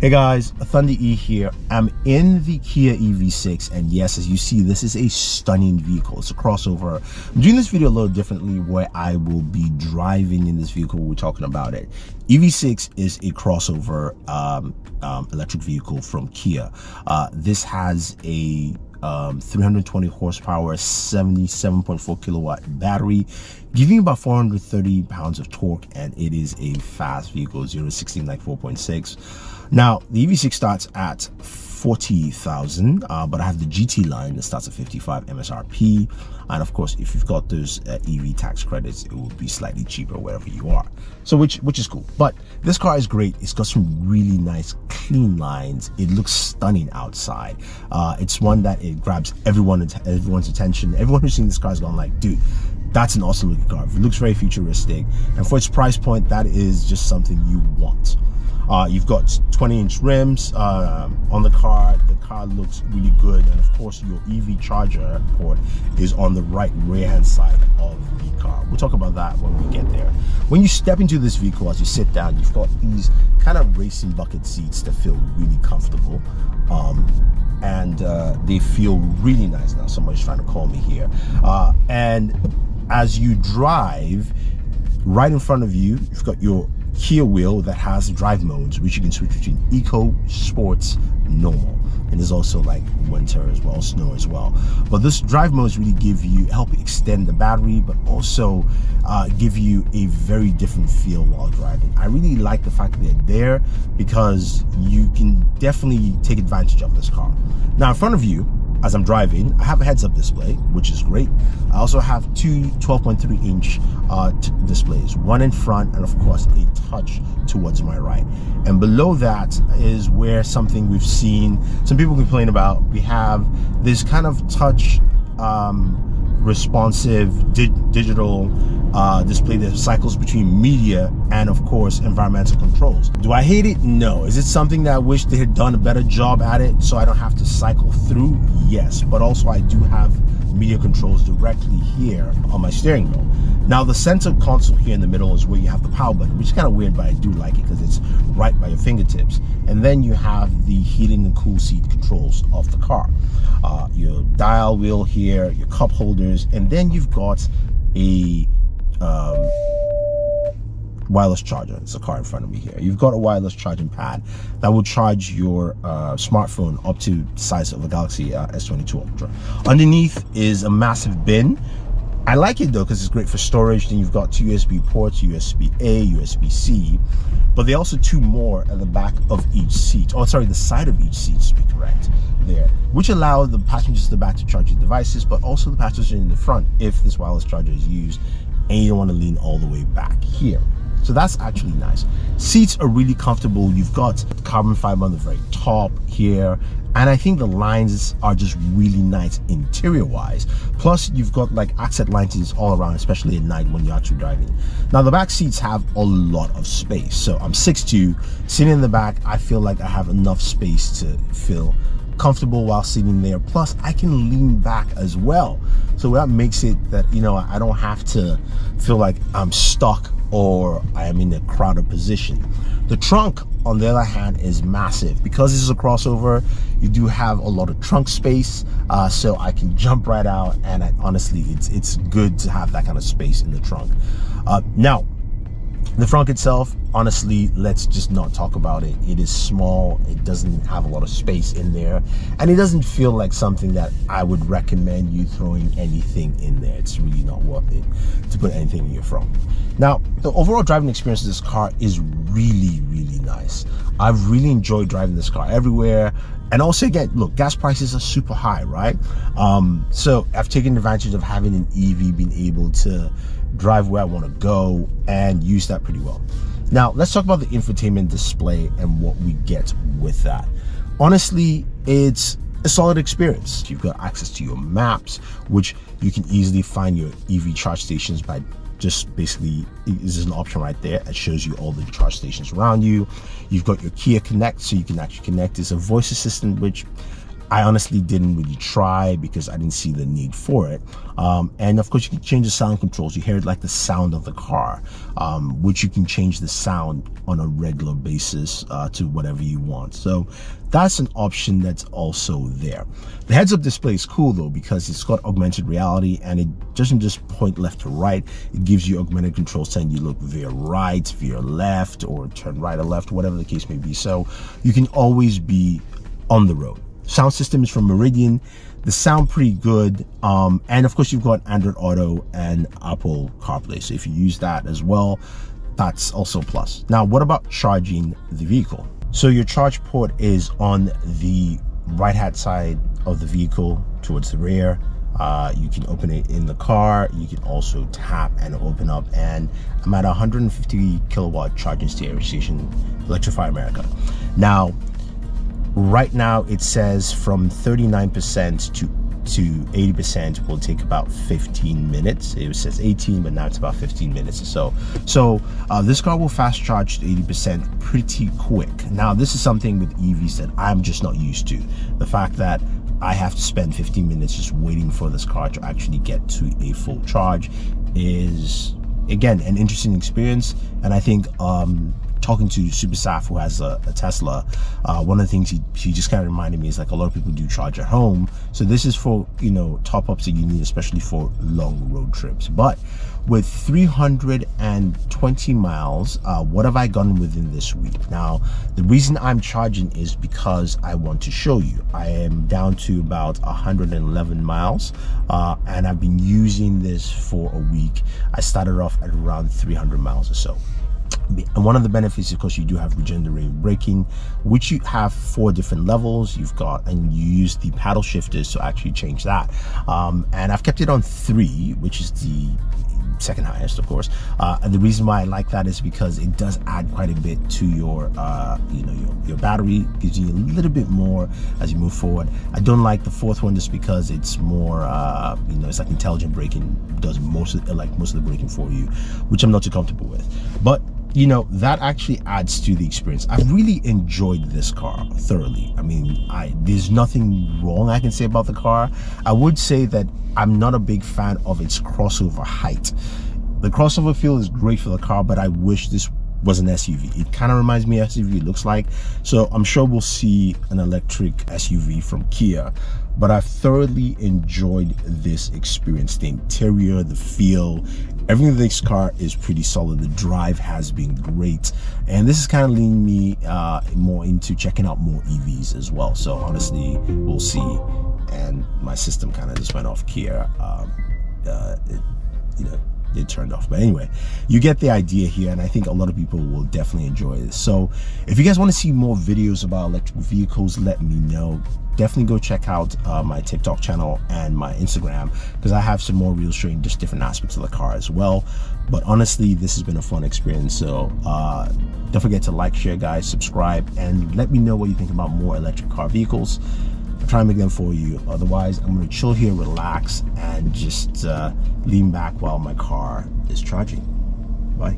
Hey guys, Thunder E here. I'm in the Kia EV6, and yes, as you see, this is a stunning vehicle. It's a crossover. I'm doing this video a little differently where I will be driving in this vehicle. We're talking about it. EV6 is a crossover electric vehicle from Kia. This has a 320 horsepower, 77.4 kilowatt battery, giving about 430 pounds of torque, and it is a fast vehicle, 0 to 16 like 4.6. Now the EV6 starts at 40,000, but I have the GT-Line that starts at 55 MSRP, and of course if you've got those EV tax credits, it will be slightly cheaper wherever you are, so which is cool. But this car is great. It's got some really nice clean lines. It looks stunning outside. It's one that it grabs everyone's attention. Everyone who's seen this car is going like, dude, that's an awesome looking car. It looks very futuristic, and for its price point, that is just something you want. You've got 20-inch rims on the car. The car looks really good, and of course your EV charger port is on the right rear hand side of the car. We'll talk about that when we get there. When you step into this vehicle, as you sit down, you've got these kind of racing bucket seats that feel really comfortable, and they feel really nice. Now somebody's trying to call me here, and as you drive, right in front of you, you've got your Kia wheel that has drive modes, which you can switch between Eco, Sports, Normal, and there's also like winter as well, snow as well. But this drive modes really help extend the battery, but also give you a very different feel while driving. I really like the fact that they're there because you can definitely take advantage of this car. Now in front of you, as I'm driving, I have a heads-up display, which is great. I also have two 12.3-inch displays, one in front and of course a touch towards my right. And below that is where something we've seen some people complain about. We have this kind of touch responsive digital display that cycles between media and of course environmental controls. Do I hate it? No. Is it something that I wish they had done a better job at it so I don't have to cycle through? Yes, but also I do have media controls directly here on my steering wheel. Now the center console here in the middle is where you have the power button, which is kind of weird, but I do like it because it's right by your fingertips. And then you have the heating and cool seat controls of the car, your dial wheel here, your cup holders, and then you've got a wireless charger. It's a car in front of me here. You've got a wireless charging pad that will charge your smartphone up to the size of a Galaxy S22 Ultra. Underneath is a massive bin. I like it though because it's great for storage. Then you've got two USB ports, USB-A, USB-C, but there are also two more at the back of each seat. Oh, sorry, the side of each seat to be correct there, which allow the passengers at the back to charge your devices, but also the passenger in the front if this wireless charger is used and you don't want to lean all the way back here. So that's actually nice. Seats are really comfortable. You've got carbon fiber on the very top here, and I think the lines are just really nice interior wise. Plus you've got like accent lines all around, especially at night when you're actually driving. Now the back seats have a lot of space. So I'm 6'2", sitting in the back, I feel like I have enough space to feel comfortable while sitting there. Plus I can lean back as well, so that makes it that, you know, I don't have to feel like I'm stuck or I am in a crowded position. The trunk, on the other hand, is massive. Because this is a crossover, you do have a lot of trunk space, so I can jump right out, and honestly it's good to have that kind of space in the trunk. Now the trunk itself, honestly, let's just not talk about it. It is small, it doesn't have a lot of space in there, and it doesn't feel like something that I would recommend you throwing anything in there. It's really not worth it to put anything in your trunk. Now the overall driving experience of this car is really nice. I've really enjoyed driving this car everywhere. And also, again, look, gas prices are super high, right? So I've taken advantage of having an EV, being able to drive where I want to go and use that pretty well. Now let's talk about the infotainment display and what we get with that. Honestly, it's a solid experience. You've got access to your maps, which you can easily find your EV charge stations by just basically, this is an option right there. It shows you all the charge stations around you. You've got your Kia Connect, so you can actually connect. It's a voice assistant, which I honestly didn't really try because I didn't see the need for it. And of course, you can change the sound controls. You hear it like the sound of the car, which you can change the sound on a regular basis to whatever you want. So that's an option that's also there. The heads-up display is cool though, because it's got augmented reality and it doesn't just point left to right. It gives you augmented controls telling you look veer right, veer left, or turn right or left, whatever the case may be. So you can always be on the road. Sound system is from Meridian. They sound pretty good, and of course you've got Android Auto and Apple CarPlay, so if you use that as well, that's also a plus. Now, what about charging the vehicle? So your charge port is on the right hand side of the vehicle towards the rear. You can open it in the car. You can also tap and open up, and I'm at 150 kilowatt charging station, Electrify America. Now, right now it says from 39% to 80% will take about 15 minutes. It says 18, but now it's about 15 minutes or so. So this car will fast charge to 80% pretty quick. Now, this is something with EVs that I'm just not used to. The fact that I have to spend 15 minutes just waiting for this car to actually get to a full charge is, again, an interesting experience. And I think talking to Super Saf, who has a Tesla, one of the things he just kind of reminded me is like a lot of people do charge at home. So this is for, you know, top-ups that you need, especially for long road trips. But with 320 miles, what have I gone within this week? Now, the reason I'm charging is because I want to show you. I am down to about 111 miles, and I've been using this for a week. I started off at around 300 miles or so. And one of the benefits, of course, you do have regenerative braking, which you have 4 different levels. You've got, and you use the paddle shifters to actually change that. And I've kept it on 3, which is the second highest, of course. And the reason why I like that is because it does add quite a bit to your, your battery. Gives you a little bit more as you move forward. I don't like the 4th one just because it's more, it's like intelligent braking, does most of the braking for you, which I'm not too comfortable with. But you know, that actually adds to the experience. I've really enjoyed this car thoroughly. I mean, there's nothing wrong I can say about the car. I would say that I'm not a big fan of its crossover height. The crossover feel is great for the car, but I wish this was an SUV. It kind of reminds me of SUV, it looks like. So I'm sure we'll see an electric SUV from Kia, but I've thoroughly enjoyed this experience. The interior, the feel, everything of this car is pretty solid. The drive has been great, and this is kind of leading me more into checking out more EVs as well. So honestly, we'll see. And my system kind of just went off Kia. It turned off, but anyway, you get the idea here, and I think a lot of people will definitely enjoy this. So if you guys want to see more videos about electric vehicles, let me know. Definitely go check out my TikTok channel and my Instagram, because I have some more reels showing just different aspects of the car as well. But honestly, this has been a fun experience. So don't forget to like, share, guys, subscribe, and let me know what you think about more electric car vehicles. I'll try and make them for you. Otherwise, I'm going to chill here, relax, and just lean back while my car is charging. Bye.